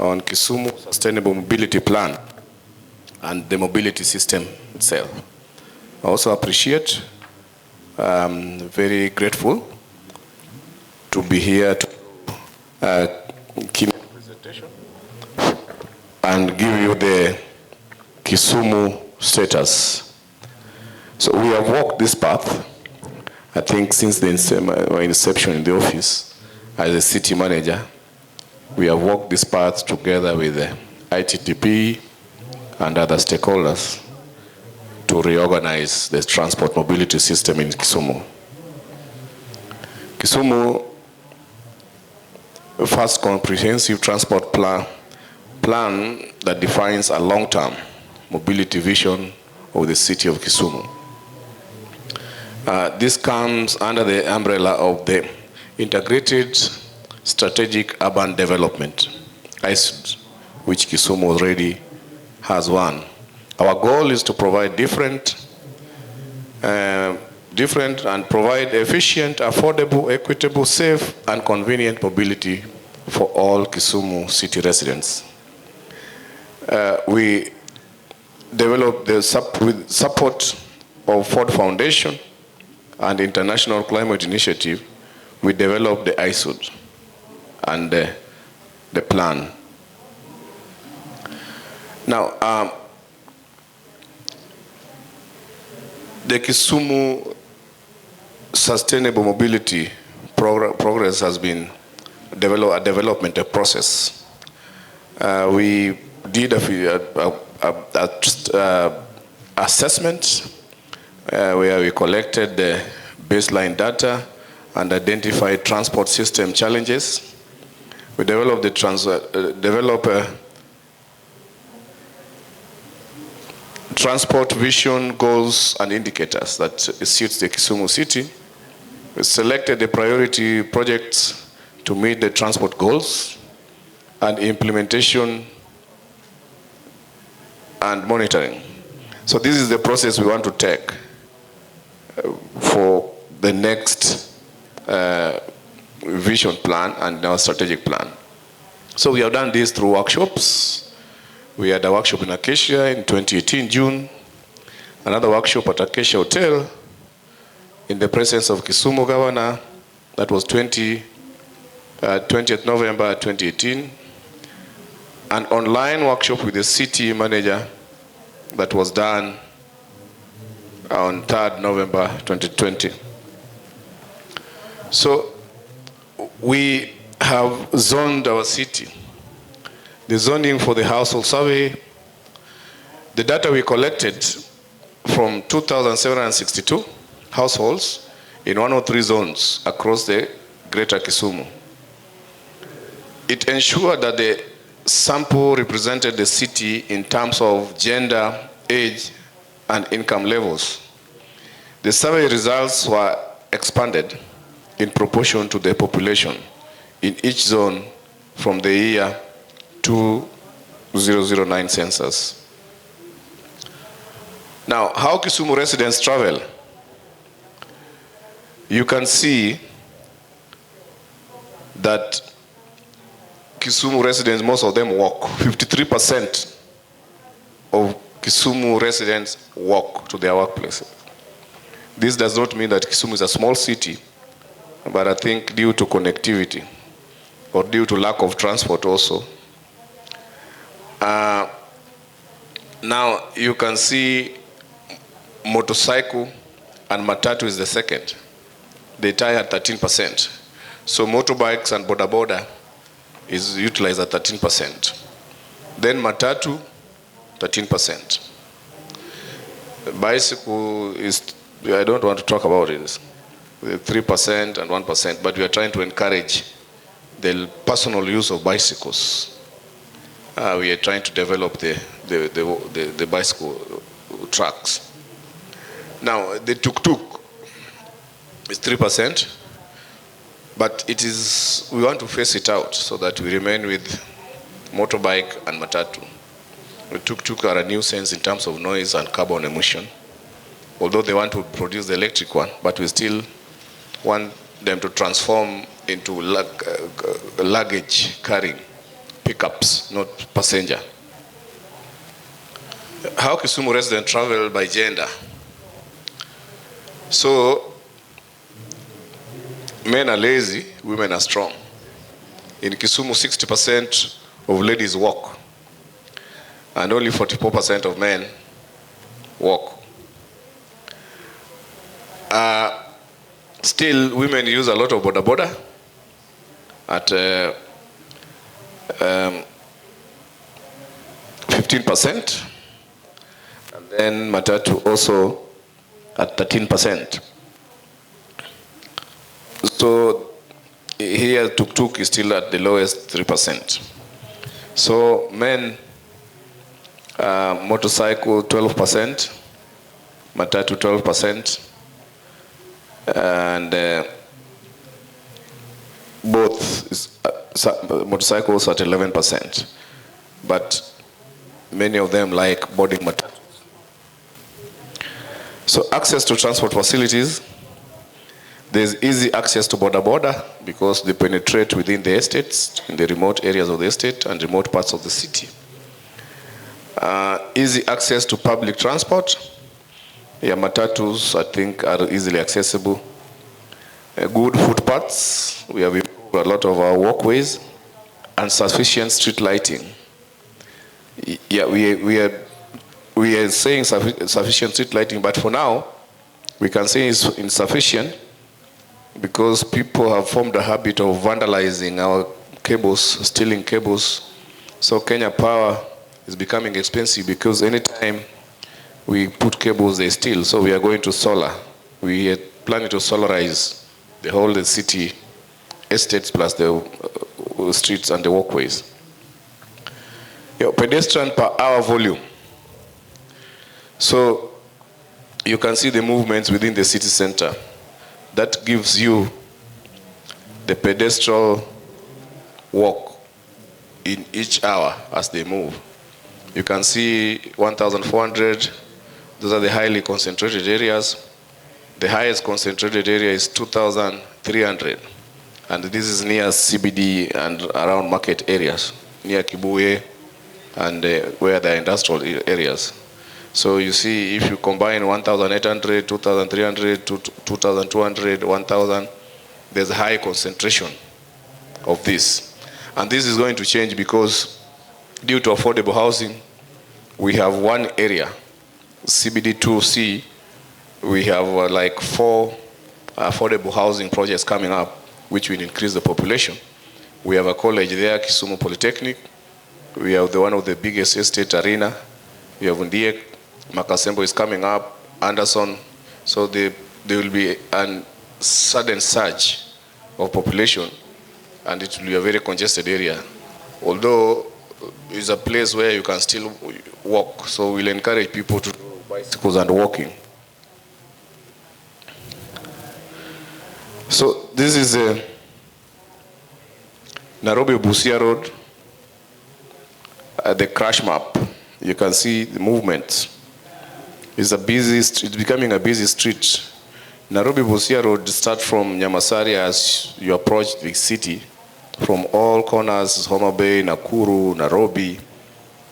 on Kisumu Sustainable Mobility Plan and the mobility system itself. I also appreciate, very grateful to be here to give a presentation and give you the Kisumu status. So we have walked this path, I think, since my inception in the office as a city manager. We have walked this path together with the ITTP and other stakeholders to reorganize the transport mobility system in Kisumu. Kisumu first comprehensive transport plan that defines a long-term mobility vision of the city of Kisumu. This comes under the umbrella of the Integrated Strategic Urban Development, ISUD, which Kisumu already has one. Our goal is to provide different and provide efficient, affordable, equitable, safe, and convenient mobility for all Kisumu city residents. We developed with support of Ford Foundation and International Climate Initiative. We developed the ISUD and the plan. Now, the Kisumu Sustainable Mobility Progress has been a development process. We did a assessment where we collected the baseline data and identified transport system challenges. We developed transport vision, goals, and indicators that suits the Kisumu city. We selected the priority projects to meet the transport goals and implementation and monitoring. So this is the process we want to take for the next vision plan and our strategic plan. So we have done this through workshops. We had a workshop in Acacia in 2018, June. Another workshop at Acacia Hotel in the presence of Kisumu Governor. That was 20th November 2018. An online workshop with the city manager that was done on 3rd November 2020. So we have zoned our city. The zoning for the household survey, the data we collected from 2,762 households in 103 zones across the greater Kisumu. It ensured that the sample represented the city in terms of gender, age, and income levels. The survey results were expanded in proportion to the population in each zone from the year 2009 census. Now, how Kisumu residents travel? You can see that Kisumu residents, most of them walk. 53% of Kisumu residents walk to their workplaces. This does not mean that Kisumu is a small city, but I think due to connectivity or due to lack of transport also. Now you can see motorcycle and matatu is the second. They tie at 13%. So motorbikes and boda boda is utilized at 13%. Then matatu, 13%. Bicycle is, I don't want to talk about it, 3% and 1%, but we are trying to encourage the personal use of bicycles. We are trying to develop the bicycle tracks. Now, the tuk-tuk is 3%, but it is, we want to phase it out so that we remain with motorbike and matatu. The tuk-tuk are a nuisance in terms of noise and carbon emission, although they want to produce the electric one, but we still want them to transform into luggage carrying, pickups, not passenger. How Kisumu residents travel by gender. So, men are lazy, women are strong. In Kisumu, 60% of ladies walk, and only 44% of men walk. Still, women use a lot of boda at 15%, and then matatu also at 13%. So here tuk-tuk is still at the lowest 3%. So men, motorcycle 12%, matatu 12%, and both motorcycles at 11%. But many of them like boarding matatus. So access to transport facilities, there's easy access to border because they penetrate within the estates, in the remote areas of the estate and remote parts of the city. Easy access to public transport. Yeah, matatus, I think, are easily accessible. Good footpaths. We have improved a lot of our walkways, and sufficient street lighting. Yeah, we are saying sufficient street lighting, but for now, we can say it's insufficient because people have formed a habit of vandalizing our cables, stealing cables. So Kenya Power is becoming expensive because anytime we put cables, they steal. So we are going to solar. We are planning to solarize the whole city estates plus the streets and the walkways. Pedestrian per hour volume. So you can see the movements within the city center. That gives you the pedestrian walk in each hour as they move. You can see 1,400. Those are the highly concentrated areas. The highest concentrated area is 2,300. And this is near CBD and around market areas, near Kibuye and where there are industrial areas. So you see, if you combine 1,800, 2,300, 2,200, 1,000, there's a high concentration of this. And this is going to change because due to affordable housing, we have one area, CBD 2C, we have like 4 affordable housing projects coming up, which will increase the population. We have a college there, Kisumu Polytechnic. We have one of the biggest estate arena. We have Undiek, Makasembo is coming up, Anderson. So there will be a sudden surge of population, and it will be a very congested area. Although it's a place where you can still walk, so we'll encourage people to do bicycles and walking. So this is Nairobi-Busia Road, the crash map. You can see the movement. It's becoming a busy street. Nairobi-Busia Road starts from Nyamasari as you approach the city, from all corners, homabay, Nakuru, Nairobi,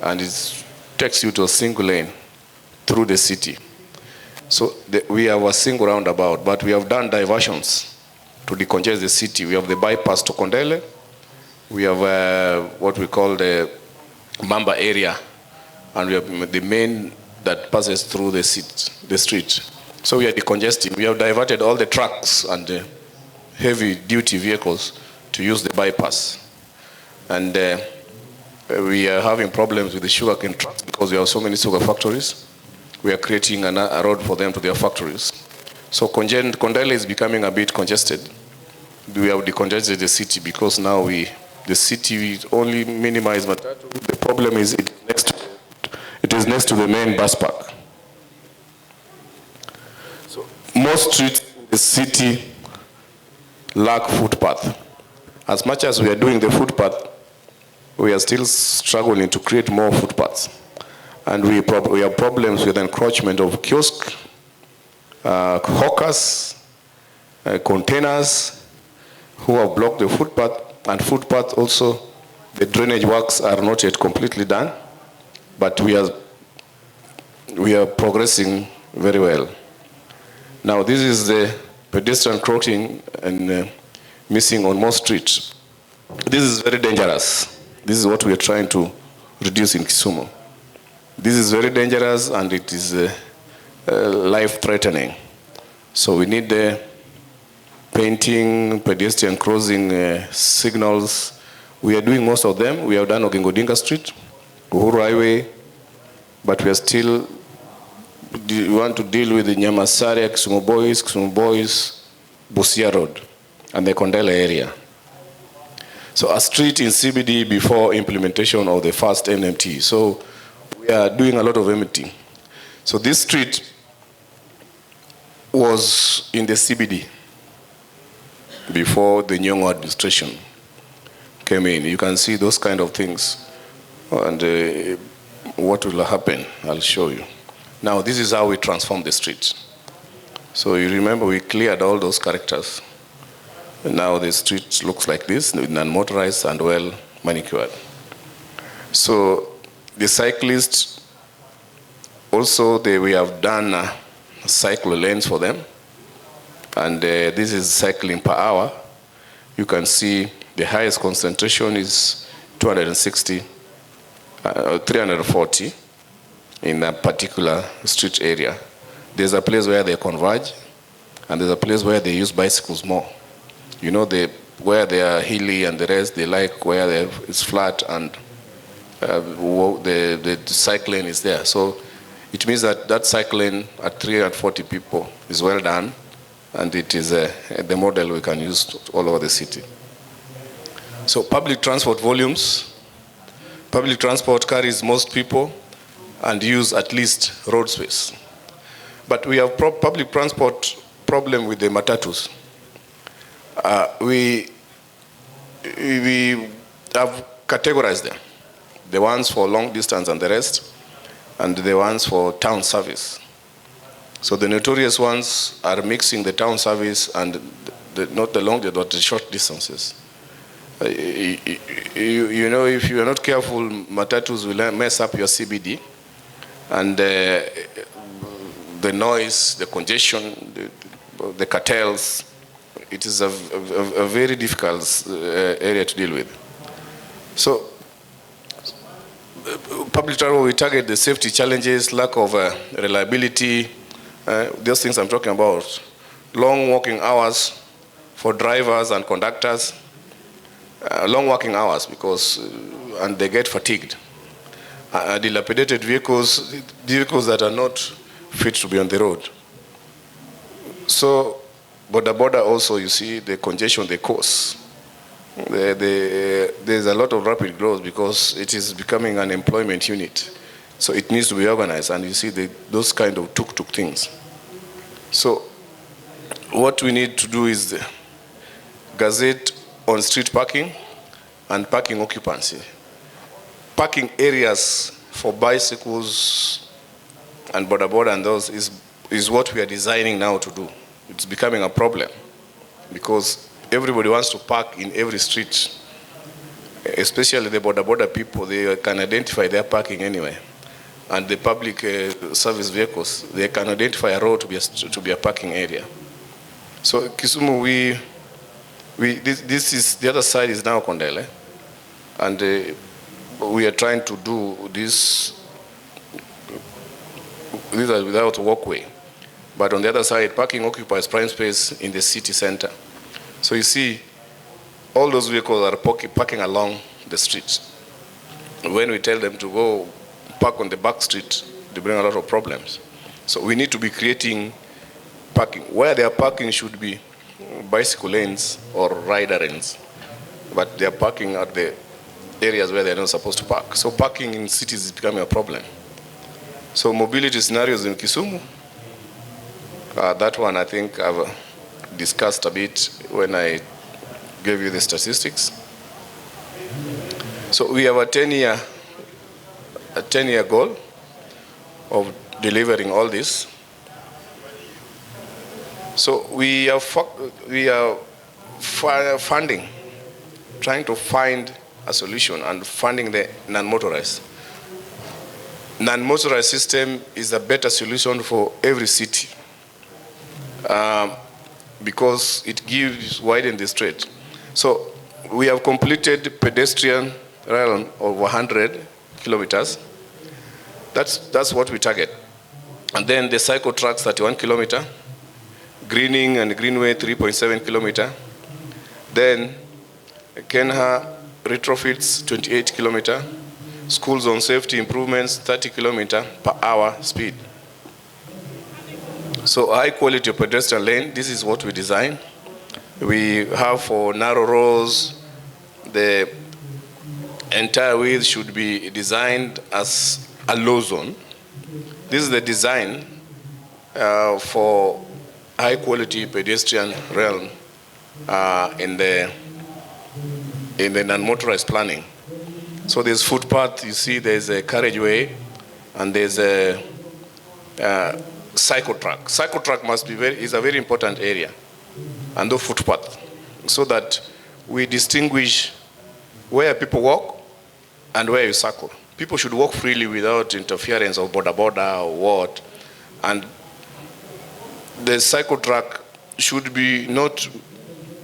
and it takes you to a single lane through the city. So we have a single roundabout, but we have done diversions to decongest the city. We have the bypass to Kondele. We have what we call the Mamba area, and we have the main that passes through the street. So we are decongesting. We have diverted all the trucks and the heavy-duty vehicles to use the bypass. And we are having problems with the sugarcane trucks because we have so many sugar factories. We are creating a road for them to their factories. So Kondele is becoming a bit congested. We have decongested the city because now the city only minimize matatu. The problem is it is next to the main bus park. So most streets in the city lack footpath. As much as we are doing the footpath, we are still struggling to create more footpaths. And we have problems with encroachment of kiosks, hawkers, containers who have blocked the footpath, and footpath also The drainage works are not yet completely done, but we are progressing very well. Now, this is the pedestrian crossing and missing on most streets. This is very dangerous. This is what we are trying to reduce in Kisumu. This is very dangerous and it is life-threatening. So we need painting, pedestrian crossing signals. We are doing most of them. We have done Ogingodinga Street, Uhuru Highway, but we are still, we want to deal with the Nyamasaria, Kisumu Boys, Busia Road, and the Kondela area. So a street in CBD before implementation of the first NMT. So we are doing a lot of MT. So this street was in the CBD before the Nyong'o administration came in. You can see those kind of things. And what will happen, I'll show you. Now, this is how we transform the street. So you remember we cleared all those characters. And now the street looks like this, non-motorized and well manicured. So the cyclists, also we have done cycle lanes for them. And this is cycling per hour. You can see the highest concentration is 260, 340 in a particular street area. There's a place where they converge, and there's a place where they use bicycles more. You know, where they are hilly and the rest, they like where it's flat and the cycle lane is there. So it means that cycle lane at 340 people is well done, and it is the model we can use all over the city. So public transport volumes. Public transport carries most people and use at least road space. But we have public transport problem with the matatus. We have categorized them. The ones for long distance and the rest, and the ones for town service. So the notorious ones are mixing the town service and not the long, but the short distances. You know, if you are not careful, matatus will mess up your CBD, and the noise, the congestion, the cartels. It is a very difficult area to deal with. So, public transport, we target the safety challenges, lack of reliability, those things I'm talking about. Long working hours for drivers and conductors. Long working hours because, and they get fatigued. Dilapidated vehicles that are not fit to be on the road. So, border also, you see the congestion they cause. There's a lot of rapid growth because it is becoming an employment unit. So it needs to be organized, and you see those kind of tuk-tuk things. So what we need to do is the gazette on street parking and parking occupancy. Parking areas for bicycles and border and those is what we are designing now to do. It's becoming a problem because everybody wants to park in every street, especially the border people. They can identify their parking anyway. And the public service vehicles, they can identify a road to be a parking area. So Kisumu, this is, the other side is now Kondele. And we are trying to do this without walkway. But on the other side, parking occupies prime space in the city center. So you see, all those vehicles are parking along the street. When we tell them to go park on the back street, they bring a lot of problems. So we need to be creating parking. Where they are parking should be bicycle lanes or rider lanes. But they are parking at the areas where they're not supposed to park. So parking in cities is becoming a problem. So mobility scenarios in Kisumu, that one I think I've discussed a bit when I gave you the statistics. So we have a 10-year goal of delivering all this. So we are funding, trying to find a solution and funding the non-motorized. Non-motorized system is a better solution for every city because it gives widen the street. So we have completed pedestrian rail of 100 kilometers. That's what we target. And then the cycle tracks 31 kilometer, greening and greenway 3.7 kilometer. Then Kenha retrofits 28 kilometer, school zone safety improvements 30 kilometer per hour speed. So high quality pedestrian lane, this is what we design. We have for narrow roads, the entire width should be designed as a low zone. This is the design for high quality pedestrian realm in the non-motorized planning. So there's footpath, you see there's a carriageway, and there's a cycle track. Cycle track is a very important area, and the footpath, so that we distinguish where people walk and where you cycle. People should walk freely without interference of border or what, and the cycle track should not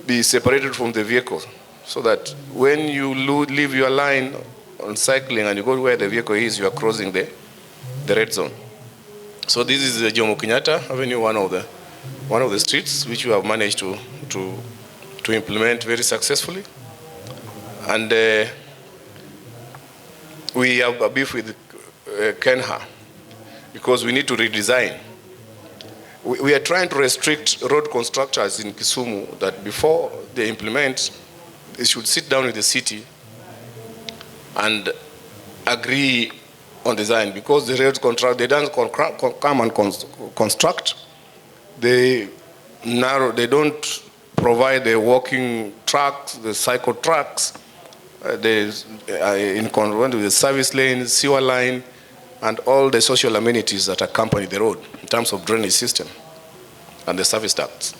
be separated from the vehicle, so that when you leave your line on cycling and you go where the vehicle is, you are crossing the red zone. So this is the Jomo Kenyatta Avenue, one of the streets which we have managed to implement very successfully. And we have a beef with Kenha because we need to redesign. We are trying to restrict road constructors in Kisumu that before they implement, they should sit down with the city and agree on design, because the road contract, they don't come and construct. They don't provide the walking tracks, the cycle tracks, in conjunction with the service lane, sewer line, and all the social amenities that accompany the road in terms of drainage system and the service ducts.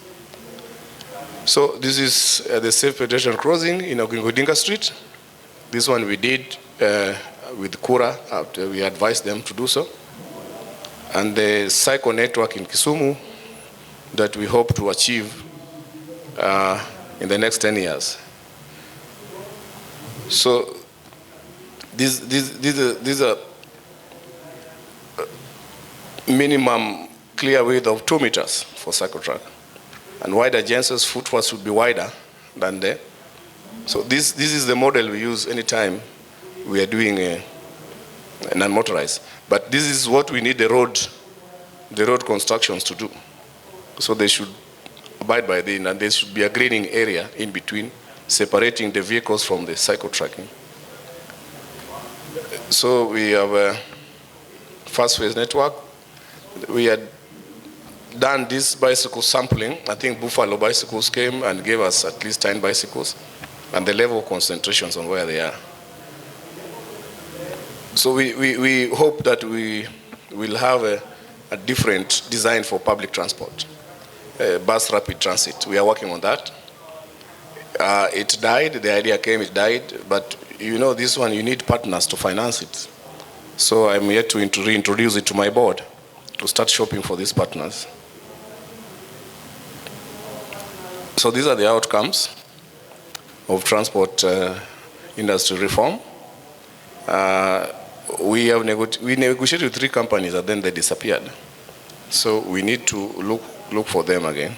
So this is the safe pedestrian crossing in Ogingodinga Street. This one we did with Kura after we advised them to do so. And the cycle network in Kisumu that we hope to achieve in the next 10 years. So these are minimum clear width of 2 meters for cycle track, and wider adjacencies, footpaths should be wider than there. So this is the model we use anytime we are doing a non-motorized. But this is what we need the road constructions to do. So they should abide by this, and there should be a grading area in between, separating the vehicles from the cycle tracking. So we have a first phase network. We had done this bicycle sampling. I think Buffalo bicycles came and gave us at least 10 bicycles, and the level of concentrations on where they are. So we hope that we will have a different design for public transport, bus rapid transit. We are working on that. It died, the idea came, it died, but you know this one, you need partners to finance it. So I'm yet to reintroduce it to my board to start shopping for these partners. So these are the outcomes of transport industry reform. We negotiated with 3 companies and then they disappeared. So we need to look for them again.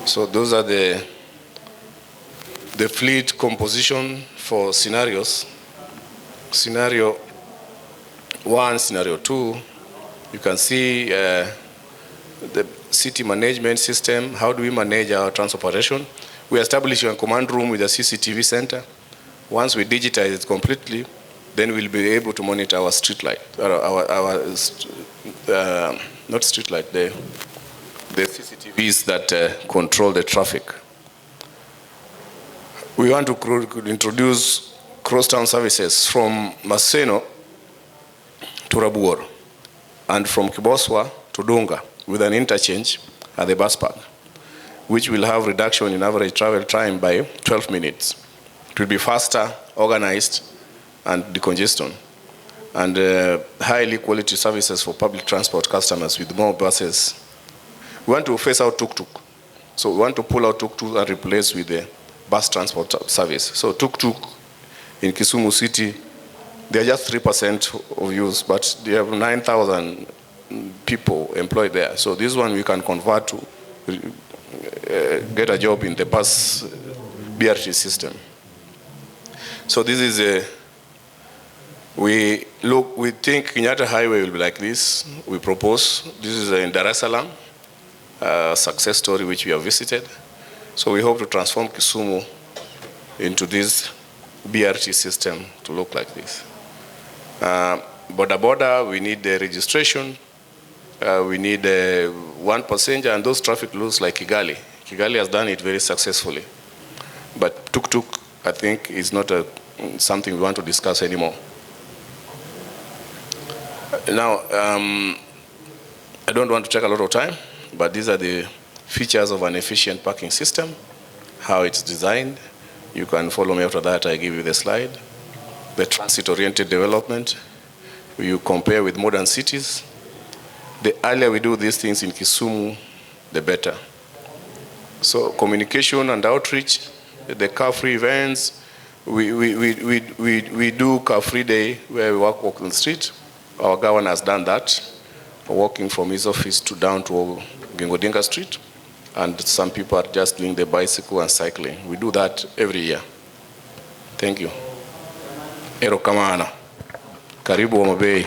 So those are the fleet composition for scenarios. Scenario 1, scenario 2, you can see the city management system. How do we manage our transport operation? We established a command room with a CCTV center. Once we digitize it completely, then we'll be able to monitor our street light, not street light, the CCTVs that control the traffic. We want to introduce cross-town services from Maseno to Rabuor and from Kiboswa to Dunga with an interchange at the bus park, which will have reduction in average travel time by 12 minutes It will be faster, organized, and decongestion. And highly quality services for public transport customers with more buses. We want to phase out tuk-tuk. So we want to pull out tuk-tuk and replace with the bus transport service. So tuk-tuk in Kisumu City, they are just 3% of use, but they have 9,000 people employed there. So this one we can convert to get a job in the bus BRT system. So this is we think Kenyatta Highway will be like this. We propose, this is in Dar es Salaam, a success story which we have visited. So we hope to transform Kisumu into this BRT system to look like this. Border, we need the registration. We need one passenger and those traffic rules like Kigali. Kigali has done it very successfully. But tuk-tuk, I think, is not something we want to discuss anymore. Now, I don't want to take a lot of time, but these are the features of an efficient parking system, how it's designed. You can follow me after that, I give you the slide. The transit-oriented development, you compare with modern cities. The earlier we do these things in Kisumu, the better. So communication and outreach, the car-free events, we do car-free day where we walk on the street. Our governor has done that, walking from his office down to Gengodinga Street, and some people are just doing the bicycle and cycling. We do that every year. Thank you. Ero kamana. Karibu homabay.